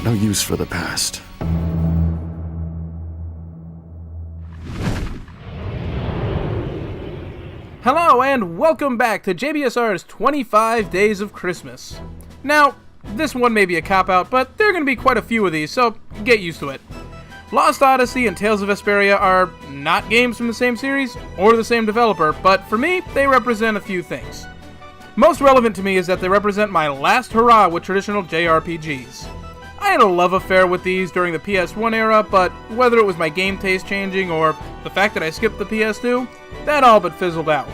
no use for the past. Hello and welcome back to JBSR's 25 Days of Christmas. Now, this one may be a cop-out, but there are going to be quite a few of these, so get used to it. Lost Odyssey and Tales of Vesperia are not games from the same series or the same developer, but for me, they represent a few things. Most relevant to me is that they represent my last hurrah with traditional JRPGs. I had a love affair with these during the PS1 era, but whether it was my game taste changing or the fact that I skipped the PS2, that all but fizzled out.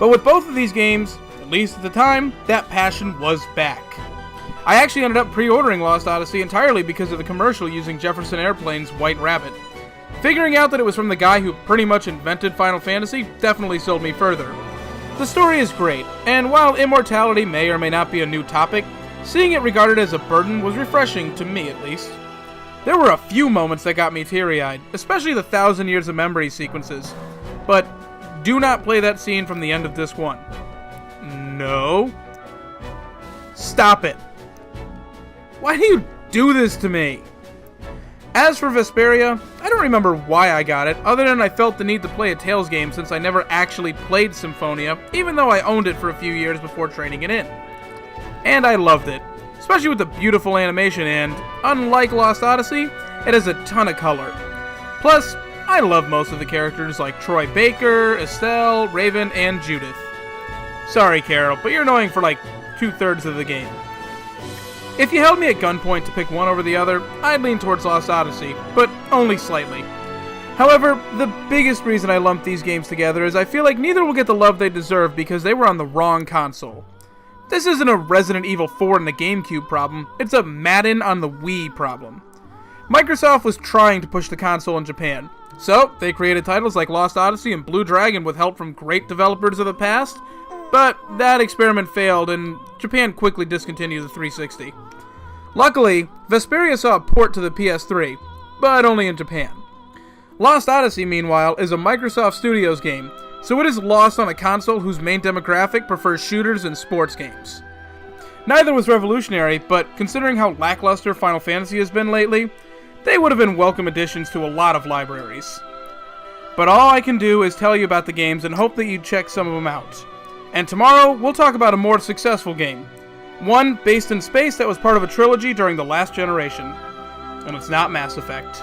But with both of these games, at least at the time, that passion was back. I actually ended up pre-ordering Lost Odyssey entirely because of the commercial using Jefferson Airplane's White Rabbit. Figuring out that it was from the guy who pretty much invented Final Fantasy definitely sold me further. The story is great, and while immortality may or may not be a new topic, seeing it regarded as a burden was refreshing, to me at least. There were a few moments that got me teary-eyed, especially the 1,000 Years of Memory sequences. But do not play that scene from the end of Disc 1. No. Stop it. Why do you do this to me? As for Vesperia, I don't remember why I got it, other than I felt the need to play a Tales game since I never actually played Symphonia, even though I owned it for a few years before trading it in. And I loved it, especially with the beautiful animation and, unlike Lost Odyssey, it has a ton of color. Plus, I love most of the characters like Troy Baker, Estelle, Raven, and Judith. Sorry, Carol, but you're annoying for like 2/3 of the game. If you held me at gunpoint to pick one over the other, I'd lean towards Lost Odyssey, but only slightly. However, the biggest reason I lumped these games together is I feel like neither will get the love they deserve because they were on the wrong console. This isn't a Resident Evil 4 in the GameCube problem, it's a Madden on the Wii problem. Microsoft was trying to push the console in Japan, so they created titles like Lost Odyssey and Blue Dragon with help from great developers of the past, but that experiment failed and Japan quickly discontinued the 360. Luckily, Vesperia saw a port to the PS3, but only in Japan. Lost Odyssey, meanwhile, is a Microsoft Studios game, so it is lost on a console whose main demographic prefers shooters and sports games. Neither was revolutionary, but considering how lackluster Final Fantasy has been lately, they would have been welcome additions to a lot of libraries. But all I can do is tell you about the games and hope that you check some of them out. And tomorrow, we'll talk about a more successful game. One based in space that was part of a trilogy during the last generation. And it's not Mass Effect.